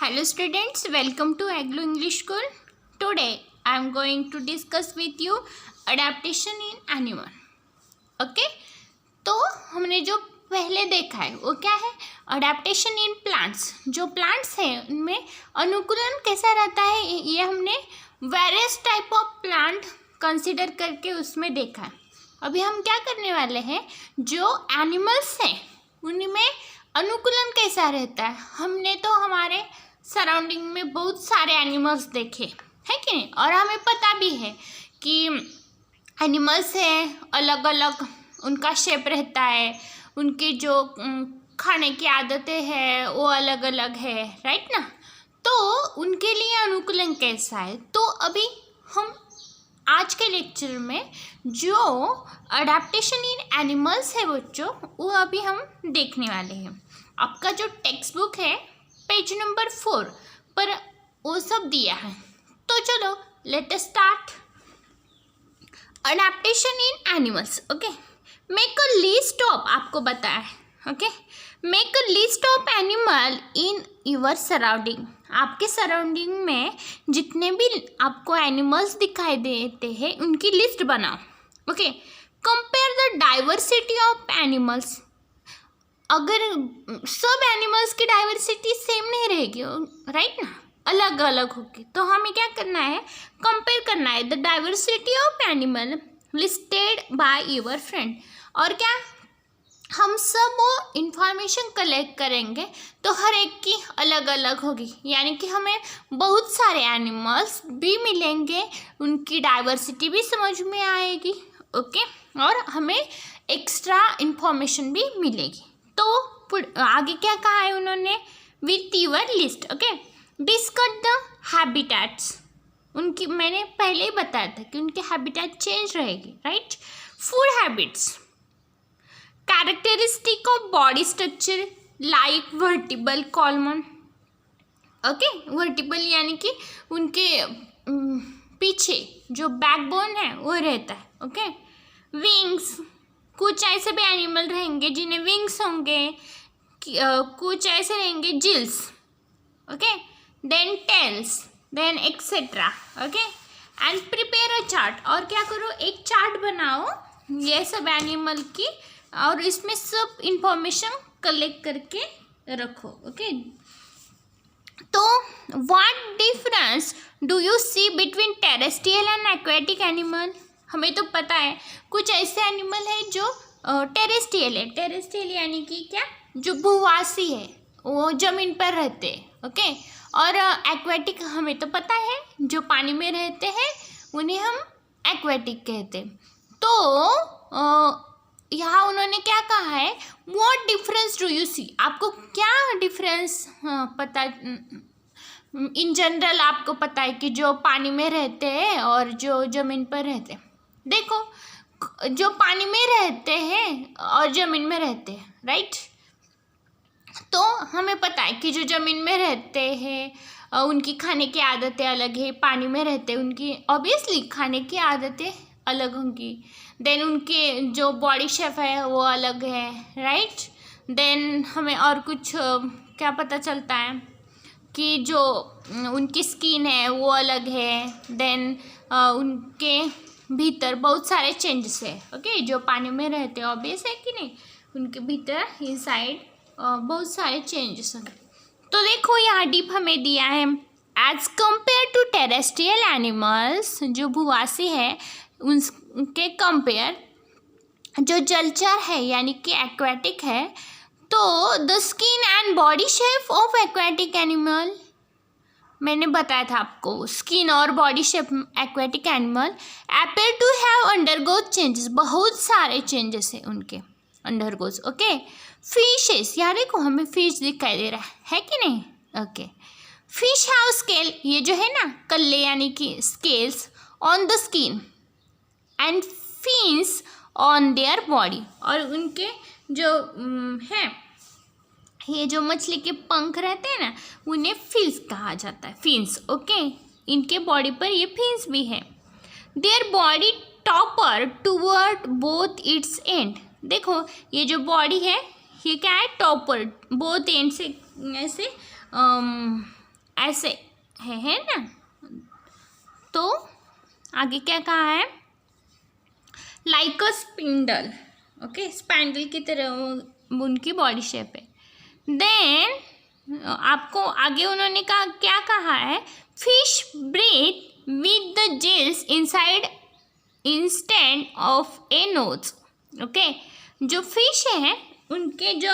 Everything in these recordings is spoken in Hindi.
Hello students, welcome to Aglo English School. Today I am going to discuss with you adaptation in animal. Okay? तो हमने जो पहले देखा है वो क्या है, अडेप्टेशन इन प्लांट्स. जो प्लांट्स हैं उनमें अनुकूलन कैसा रहता है ये हमने various type of plant consider करके उसमें देखा है. अभी हम क्या करने वाले हैं, जो एनिमल्स हैं उनमें अनुकूलन कैसा रहता है. हमने तो हमारे सराउंडिंग में बहुत सारे एनिमल्स देखे है कि नहीं, और हमें पता भी है कि एनिमल्स हैं अलग अलग, उनका शेप रहता है, उनकी जो खाने की आदतें हैं वो अलग अलग है, राइट ना. तो उनके लिए अनुकूलन कैसा है, तो अभी हम आज के लेक्चर में जो अडेप्टेशन इन एनिमल्स है बच्चों, वो अभी हम देखने वाले हैं. आपका जो टेक्स्ट बुक है पेज नंबर 4 पर वो सब दिया है. तो चलो let us start. Adaptation in animals. Okay, make a list of, आपको बताया है. Okay, make a list of animal in your surrounding. आपके सराउंडिंग में जितने भी आपको एनिमल्स दिखाई देते हैं उनकी लिस्ट बनाओ. Okay, compare the diversity of animals. अगर सब एनिमल्स की डाइवर्सिटी सेम नहीं रहेगी, राइट ना, अलग अलग होगी, तो हमें क्या करना है, कंपेयर करना है the diversity of animal listed by your friend. और क्या, हम सब वो इंफॉर्मेशन कलेक्ट करेंगे तो हर एक की अलग अलग होगी, यानी कि हमें बहुत सारे एनिमल्स भी मिलेंगे, उनकी डाइवर्सिटी भी समझ में आएगी. ओके, और हमें एक्स्ट्रा इंफॉर्मेशन भी मिलेगी. तो आगे क्या कहा है उन्होंने, with your list. Okay, discuss the habitats. उनकी मैंने पहले ही बताया था कि उनके हैबिटेट चेंज रहेगी, right. Food habits, characteristic of body structure like vertebral कॉलमन. Okay, vertebral यानी कि उनके पीछे जो बैकबोन है वो रहता है. ओके, विंग्स, कुछ ऐसे भी एनिमल रहेंगे जिन्हें विंग्स होंगे, कुछ ऐसे रहेंगे gills. Okay, then tails, then etcetera. Okay, and prepare a chart. और क्या करो, एक चार्ट बनाओ ये सब एनिमल की, और इसमें सब इंफॉर्मेशन कलेक्ट करके रखो. ओके, तो what difference do you see between terrestrial and aquatic animal. हमें तो पता है कुछ ऐसे एनिमल है जो टेरेस्ट्रियल है. टेरेस्ट्रियल यानी कि क्या, जो भूवासी है, वो ज़मीन पर रहते हैं. ओके, और एक्वेटिक हमें तो पता है जो पानी में रहते हैं उन्हें हम एक्वेटिक कहते हैं. तो यहाँ उन्होंने क्या कहा है, व्हाट डिफरेंस डू यू सी. आपको क्या डिफरेंस पता, इन जनरल आपको पता है कि जो पानी में रहते हैं और जो ज़मीन पर रहते हैं. देखो, जो पानी में रहते हैं और ज़मीन में रहते हैं, राइट. तो हमें पता है कि जो ज़मीन में रहते हैं उनकी खाने की आदतें अलग है, पानी में रहते हैं उनकी ऑब्वियसली खाने की आदतें अलग होंगी. देन उनके जो बॉडी शेप है वो अलग है, राइट. देन हमें और कुछ क्या पता चलता है कि जो उनकी स्किन है वो अलग है. देन उनके भीतर बहुत सारे चेंजेस है. ओके, जो पानी में रहते हैं ऑब्वियस है कि नहीं, उनके भीतर इनसाइड बहुत सारे चेंजेस हैं. तो देखो यहाँ डीप हमें दिया है, as compare to terrestrial animals, जो भूवासी है उनके कंपेयर जो जलचर है यानी कि एक्वेटिक है, तो the skin and body shape of aquatic animal. मैंने बताया था आपको, स्किन और body shape aquatic animal appear to have undergo changes. बहुत सारे चेंजेस है उनके अंडरगोज. ओके, फिशेस, यार देखो हमें फिश दिखाई दे रहा है कि नहीं. ओके, फिश हैव स्केल, ये जो है ना कल्ले यानी कि scales on the skin and fins on their body. और उनके जो है, ये जो मछली के पंख रहते हैं ना उन्हें फिन्स कहा जाता है, फिन्स. ओके, इनके बॉडी पर ये फिन्स भी है. Their body topper toward both it's and. देखो ये जो बॉडी है ये क्या है, टॉपर, बोथ एंड से ऐसे ऐसे है ना। तो आगे क्या कहा है, लाइक अ स्पिंडल, ओके, स्पैंडल की तरह उनकी बॉडी शेप है। देन आपको आगे उन्होंने कहा, क्या कहा है, fish breathe with the gills inside instead of a nose, okay. जो फिश है उनके जो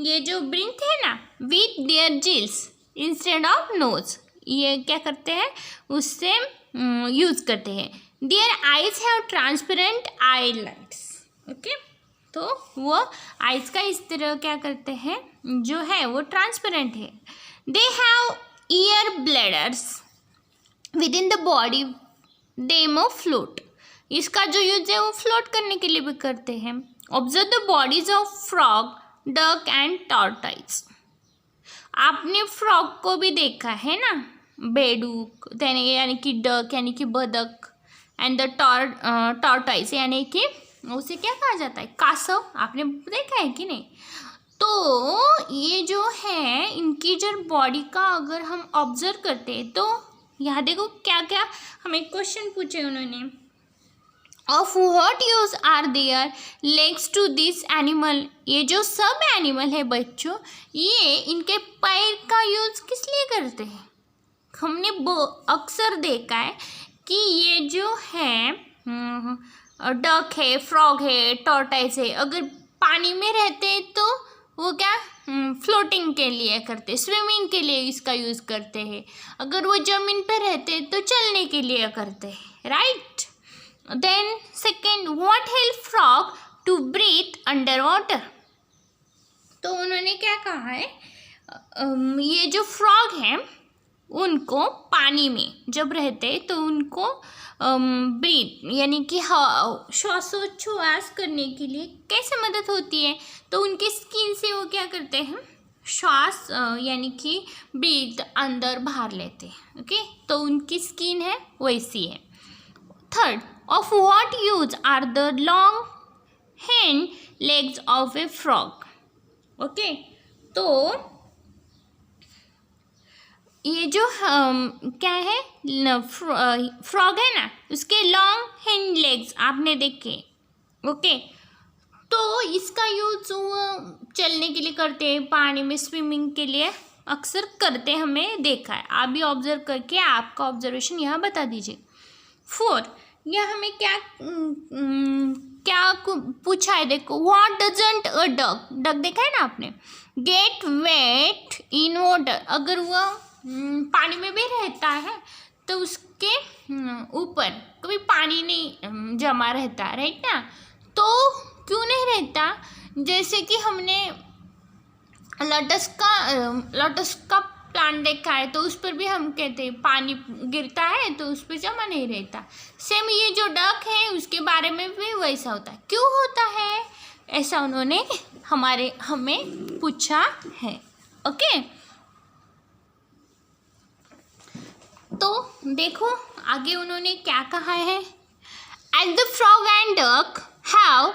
ये जो ब्रीथ है ना, with their gills instead of nose, ये क्या करते हैं, उससे यूज करते हैं। Their eyes have transparent eyelids, okay. तो वो आइज का इस तरह क्या करते हैं, जो है वो ट्रांसपेरेंट है। They have year bladders with in the body, demo float, इसका जो यूज है वो फ्लोट करने के लिए भी करते हैं। Observe the bodies of frog, duck and tortoise, आपने फ्रॉग को भी देखा है ना, बेडूक यानी कि डक यानी कि बदक, एंड द टॉर्टाइज यानी कि उसे क्या कहा जाता है, कासव, आपने देखा है कि नहीं। तो ये जो है इनकी जो बॉडी का अगर हम ऑब्जर्व करते हैं तो यहाँ देखो क्या क्या हमें क्वेश्चन पूछे उन्होंने, of what use are their legs to this animal, ये जो सब एनिमल है बच्चों, ये इनके पैर का यूज किस लिए करते हैं। हमने अक्सर देखा है कि ये जो है डक है, फ्रॉग है, टॉर्टाइज है, अगर पानी में रहते हैं तो वो क्या फ्लोटिंग के लिए करते, स्विमिंग के लिए इसका यूज़ करते हैं। अगर वो ज़मीन पर रहते हैं तो चलने के लिए करते हैं, right. Then second, what help frog to breathe under water, तो उन्होंने क्या कहा है, ये जो फ्रॉग हैं उनको पानी में जब रहते तो उनको ब्रीथ यानी कि श्वासोच्छ्वास करने के लिए कैसे मदद होती है, तो उनकी स्किन से वो क्या करते हैं, श्वास यानी कि ब्रीथ अंदर बाहर लेते हैं, ओके। तो उनकी स्किन है वैसी है। Third, of what use are the long hand legs of a frog, okay. तो ये जो क्या है फ्रॉग है ना, उसके लॉन्ग हैंड लेग्स आपने देखे, ओके। तो इसका यूज वो चलने के लिए करते हैं, पानी में स्विमिंग के लिए अक्सर करते हमें देखा है। आप भी ऑब्जर्व करके आपका ऑब्जर्वेशन यहाँ बता दीजिए। 4, यह हमें क्या क्या पूछा है, देखो, what doesn't a duck, duck देखा है ना आपने, गेट वेट इन वाटर, अगर वह पानी में भी रहता है तो उसके ऊपर कभी पानी नहीं जमा रहता, राइट ना। तो क्यों नहीं रहता, जैसे कि हमने लोटस का प्लांट देखा है तो उस पर भी हम कहते हैं पानी गिरता है तो उस पर जमा नहीं रहता। सेम ये जो डक है उसके बारे में भी वैसा होता है, क्यों होता है ऐसा उन्होंने हमें पूछा है, ओके। तो देखो आगे उन्होंने क्या कहा है, as the frog and duck have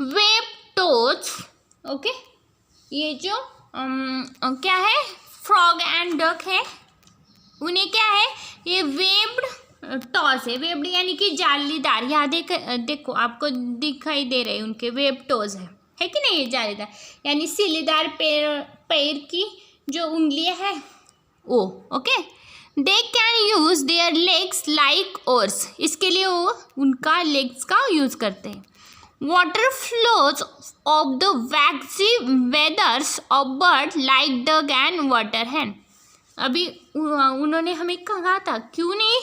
web toes, okay. ये जो क्या है, फ्रॉग एंड डक है, उन्हें क्या है, ये वेब्ड टॉज है, वेब्ड यानी कि जालीदार, यहाँ देखो आपको दिखाई दे रहे हैं उनके वेब टोज है कि नहीं, ये जालीदार यानी सिलेदार पैर की जो उंगलियां है वो, okay. They can use their legs like oars, इसके लिए वो उनका लेग्स का यूज करते हैं। Water flows off the waxy feathers of bird like duck and water hen, अभी उन्होंने हमें कहा था क्यों नहीं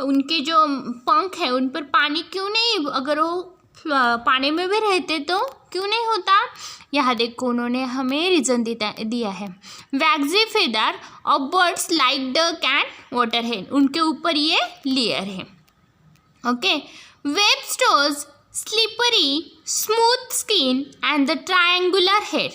उनके जो पंख है उन पर पानी क्यों नहीं, अगर वो पानी में भी रहते तो क्यों नहीं होता। यहाँ देखो उन्होंने हमें रीज़न दिया है, waxy feather of birds like duck and water hen, उनके ऊपर ये लेयर है, okay. Webbed toes slippery smooth skin and the triangular head,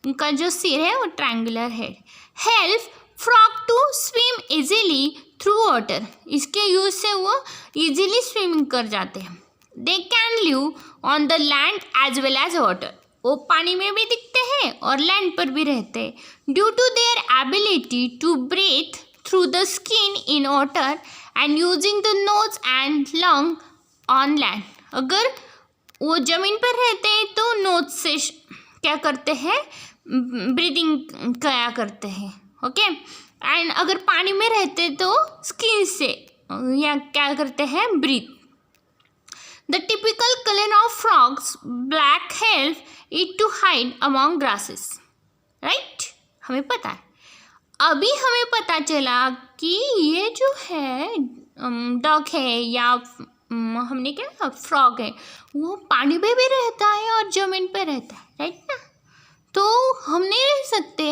उनका जो सिर है वो triangular head, help frog to swim easily through water, इसके यूज से वो इजीली स्विमिंग कर जाते हैं। They can live on the land as well as water, वो पानी में भी दिखते हैं और लैंड पर भी रहते हैं। Due to their ability to breathe through the skin in water and using the nose and lung on land. अगर वो ज़मीन पर रहते हैं तो नोज से क्या करते हैं, ब्रीदिंग क्या करते हैं, ओके। एंड अगर पानी में रहते तो स्किन से या क्या करते हैं, breathe. The typical color of frogs black help it to hide among grasses, right? हमें पता है। अभी हमें पता चला कि ये जो है डक है या हमने क्या फ्रॉग है, वो पानी में भी रहता है और ज़मीन पे रहता है, राइट ना। तो हम नहीं रह सकते,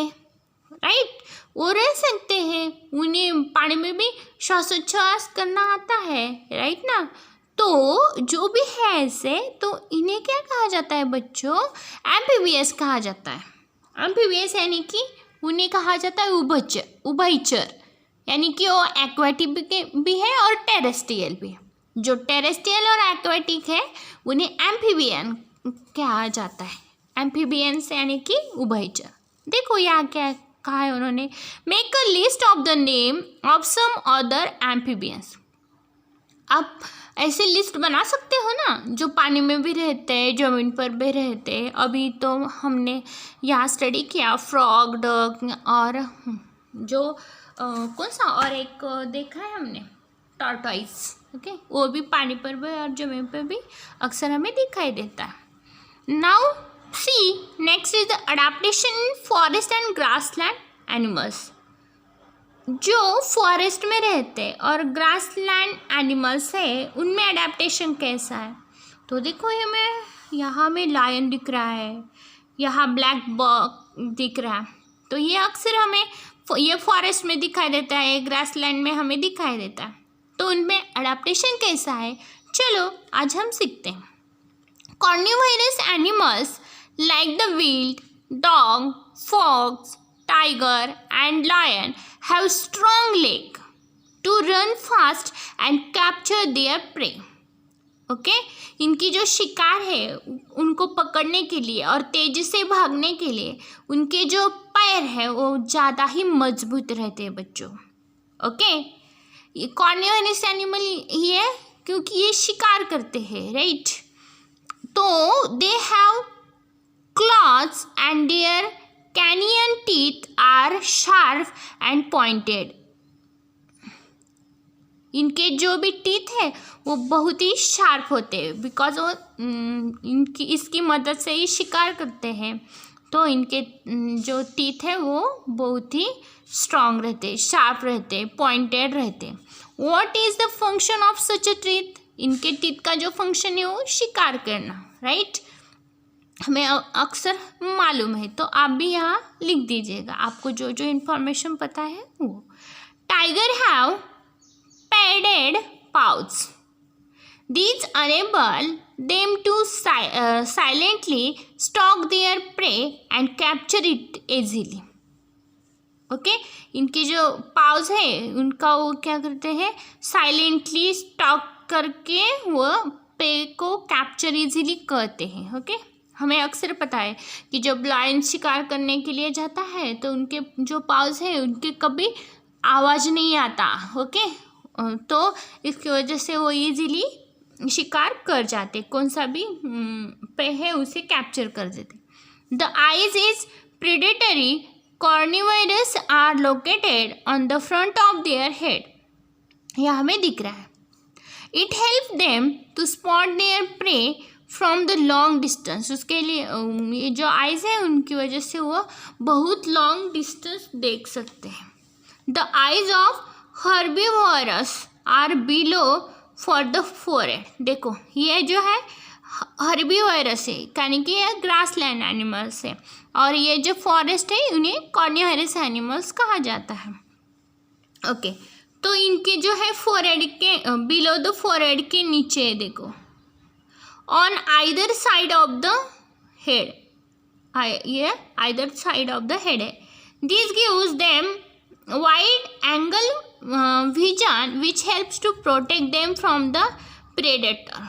राइट, वो रह सकते हैं, उन्हें पानी में भी श्वासोच्छ्वास करना आता है, राइट ना। तो जो भी है ऐसे, तो इन्हें क्या कहा जाता है बच्चों, एम्फीबियस कहा जाता है। एम्फीबियस यानी कि उन्हें कहा जाता है उभयचर, यानी कि वो एक्वाटिक भी है और टेरेस्ट्रियल भी है। जो टेरेस्ट्रियल और एक्वाटिक है उन्हें एम्फीबियन कहा जाता है। एम्फीबियंस यानी कि उभयचर। देखो यहाँ क्या कहा है उन्होंने, make a list of the name of some other amphibians. आप ऐसे लिस्ट बना सकते हो ना, जो पानी में भी रहते हैं, ज़मीन पर भी रहते हैं। अभी तो हमने यहाँ स्टडी किया फ्रॉग, डक और जो कौन सा और एक देखा है हमने, टॉर्टोइस, ओके। वो भी पानी पर भी और ज़मीन पर भी अक्सर हमें दिखाई देता है। Now see next is the adaptation in forest and grassland animals. जो फॉरेस्ट में रहते और ग्रासलैंड एनिमल्स है उनमें अडेप्टेशन कैसा है। तो देखो यहाँ में लायन दिख रहा है, यहाँ ब्लैक बक दिख रहा है। तो ये अक्सर हमें ये फॉरेस्ट में दिखाई देता है, ग्रासलैंड में हमें दिखाई देता है। तो उनमें अडेप्टेशन कैसा है, चलो आज हम सीखते हैं। Carnivorous animals like the wild dog, fox, tiger and lion have strong leg to run fast and capture their prey, okay. इनकी जो शिकार है उनको पकड़ने के लिए और तेजी से भागने के लिए उनके जो पैर है वो ज़्यादा ही मजबूत रहते हैं बच्चों, ओके। ये कार्निवोरस एनिमल ही है क्योंकि ये शिकार करते हैं, राइट। तो they have claws and their canine teeth are sharp and pointed. इनके जो भी टीथ है वो बहुत ही शार्प होते हैं, बिकॉज वो इसकी मदद से ही शिकार करते हैं। तो इनके जो टीथ है वो बहुत ही स्ट्रॉन्ग रहते, शार्प रहते, पॉइंटेड रहते। What is the function of such a teeth. इनके टीथ का जो फंक्शन है वो शिकार करना, राइट। हमें अक्सर मालूम है, तो आप भी यहाँ लिख दीजिएगा आपको जो जो इन्फॉर्मेशन पता है वो। Tiger have padded pouch, these enable them to silently stalk their prey and capture it easily, okay. इनके जो पाउच है उनका वो क्या करते हैं, साइलेंटली स्टॉक करके वो प्रे को कैप्चर इजीली करते हैं, ओके। हमें अक्सर पता है कि जब लायन शिकार करने के लिए जाता है तो उनके जो पाउच है उनके कभी आवाज़ नहीं आता, ओके। तो इसकी वजह से वो इजीली शिकार कर जाते, कौन सा भी पे है उसे कैप्चर कर देते। The eyes is predatory carnivorous are located on the front of their head. यह हमें दिख रहा है। It help them to spot their prey from the long distance. उसके लिए ये जो आइज़ है उनकी वजह से वो बहुत लॉन्ग डिस्टेंस देख सकते हैं। The eyes of herbivorous are below for the forehead. देखो ये जो है हर्बीवोरस है, यानी कि ये ग्रासलैंड एनिमल्स है, और ये जो फॉरेस्ट है उन्हें कार्निवोरस एनिमल्स कहा जाता है, ओके। तो इनके जो है फोरहेड के बिलो द फोरहेड के नीचे है, देखो on either side of the head, ये either side of the head है। This gives them wide angle vision which helps to protect them from the predator.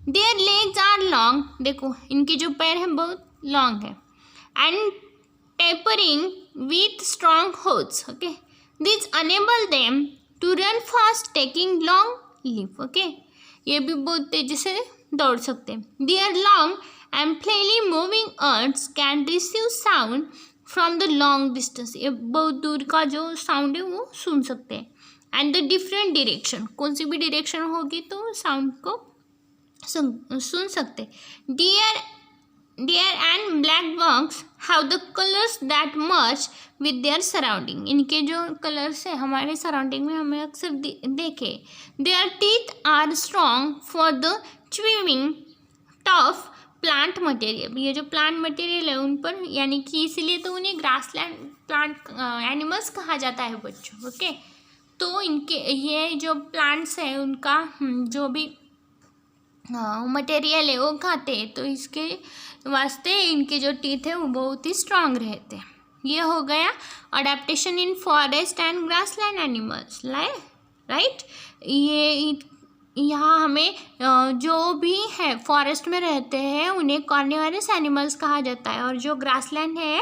Their legs are long, देखो इनके जो पैर हैं बहुत लॉन्ग है, and tapering with strong holes, okay, this enable them to run fast taking long leap, okay, ये भी बहुत तेजी से दौड़ सकते हैं। Their long and freely moving ears can receive sound from the long distance, ये बहुत दूर का जो साउंड है वो सुन सकते हैं। एंड द डिफरेंट डायरेक्शन, कौन सी भी डायरेक्शन होगी तो साउंड को सुन सकते। Deer and black bucks have the colours that merge with their surrounding, इनके जो कलर्स है हमारे सराउंडिंग में हमें अक्सर देखे। Their teeth are strong for the chewing tough plant material, ये जो प्लांट मटेरियल है उन पर, यानी कि इसीलिए तो उन्हें ग्रासलैंड प्लांट एनिमल्स कहा जाता है बच्चों, ओके। तो इनके ये जो प्लांट्स हैं उनका जो भी मटेरियल है वो खाते हैं, तो इसके वास्ते इनके जो टीथ है वो बहुत ही स्ट्रांग रहते हैं। ये हो गया adaptation in forest and grassland animals, right. ये यहाँ हमें जो भी है फॉरेस्ट में रहते हैं उन्हें कार्निवोरस एनिमल्स कहा जाता है, और जो ग्रासलैंड है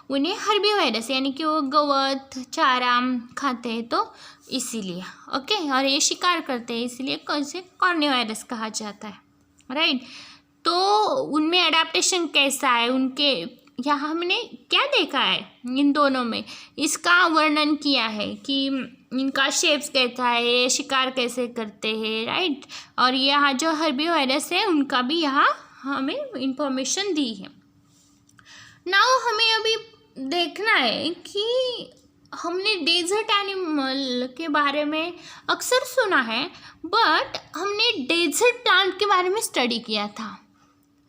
उन्हें हर्बीवोरस, यानी कि वो गवत चारा खाते हैं तो इसीलिए, ओके, और ये शिकार करते हैं इसीलिए कैसे कार्निवोरस कहा जाता है, राइट। तो उनमें अडेप्टेशन कैसा है उनके, यहाँ हमने क्या देखा है इन दोनों में, इसका वर्णन किया है कि इनका शेप्स कैसा है, ये शिकार कैसे करते हैं, राइट। और यहाँ जो हर्बीवोरस है उनका भी यहाँ हमें इंफॉर्मेशन दी है। नाउ हमें अभी देखना है कि हमने डेजर्ट एनिमल के बारे में अक्सर सुना है, बट हमने डेजर्ट प्लांट के बारे में स्टडी किया था,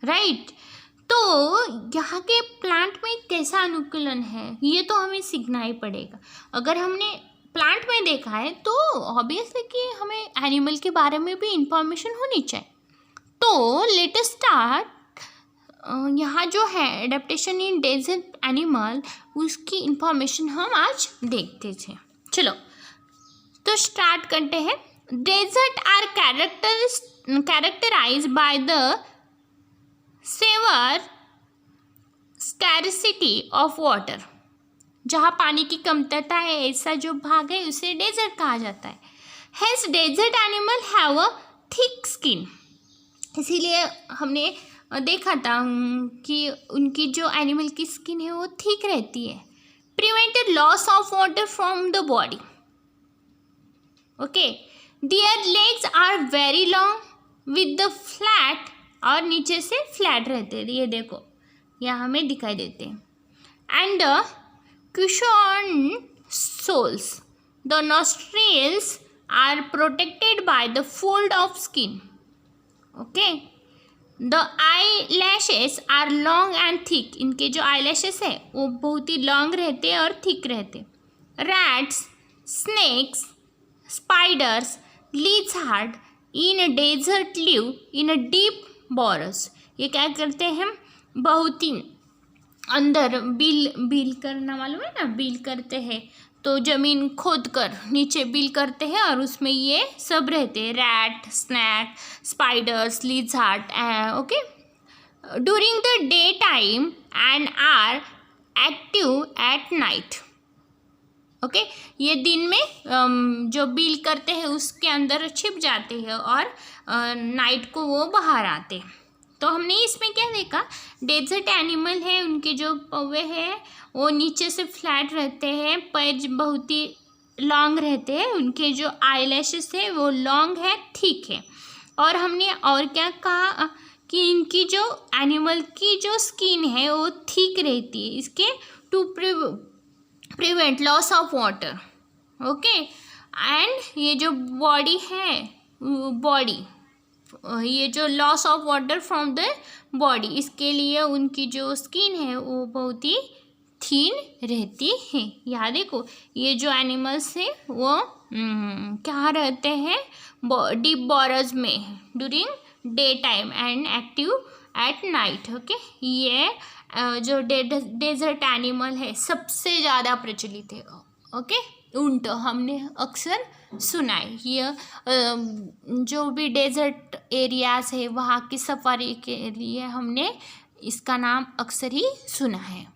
राइट। तो यहाँ के प्लांट में कैसा अनुकूलन है ये तो हमें सीखना ही पड़ेगा। अगर हमने प्लांट में देखा है तो ऑब्वियसली कि हमें एनिमल के बारे में भी इंफॉर्मेशन होनी चाहिए। तो लेट अस स्टार्ट, यहाँ जो है एडेप्टेशन इन डेजर्ट एनिमल, उसकी इंफॉर्मेशन हम आज देखते थे। चलो तो स्टार्ट करते हैं। Desert are characterize by the severe scarcity of water, जहाँ पानी की कमतरता है ऐसा जो भाग है उसे डेजर्ट कहा जाता है। Hence desert animal have a thick skin, इसीलिए हमने देखा था कि उनकी जो एनिमल की स्किन है वो थिक रहती है। Prevented loss of water from the body, okay. Their legs are very long with the flat, और नीचे से फ्लैट रहते हैं, ये देखो यहाँ हमें दिखाई देते हैं। And cushion soles, the nostrils are protected by the fold of skin, okay. The eyelashes are long and thick, इनके जो eyelashes है वो बहुत ही लॉन्ग रहते हैं और थिक रहते हैं। Rats, snakes, spiders, lizard in desert live in a deep burrows, ये क्या करते हैं, बहुत ही अंदर बिल करना, मालूम है ना, बिल करते हैं तो ज़मीन खोद कर नीचे बिल करते हैं और उसमें ये सब रहते हैं, rat, snake, spiders, lizard, okay. During the day time and are active at night, okay. ये दिन में जो बिल करते हैं उसके अंदर छिप जाते हैं और नाइट को वो बाहर आते हैं। तो हमने इसमें क्या देखा, डेजर्ट एनिमल है उनके जो पौवे हैं वो नीचे से फ्लैट रहते हैं, पैर बहुत ही लॉन्ग रहते हैं, उनके जो आईलैशेस है वो लॉन्ग है, थिक है। और हमने और क्या कहा कि इनकी जो एनिमल की जो स्किन है वो थिक रहती है, इसके to prevent loss of water, okay. And ये जो बॉडी है, बॉडी ये जो loss of water from the body, इसके लिए उनकी जो स्किन है वो बहुत ही थीन रहती है। यहाँ देखो ये जो एनिमल्स है वो क्या रहते हैं, डीप बॉरज में during day time and active at night, okay. ये जो डेजर्ट एनिमल है सबसे ज़्यादा प्रचलित है, ओके, ऊंट हमने अक्सर सुना है। ये जो भी डेजर्ट एरियाज है वहाँ की सफारी के लिए हमने इसका नाम अक्सर ही सुना है।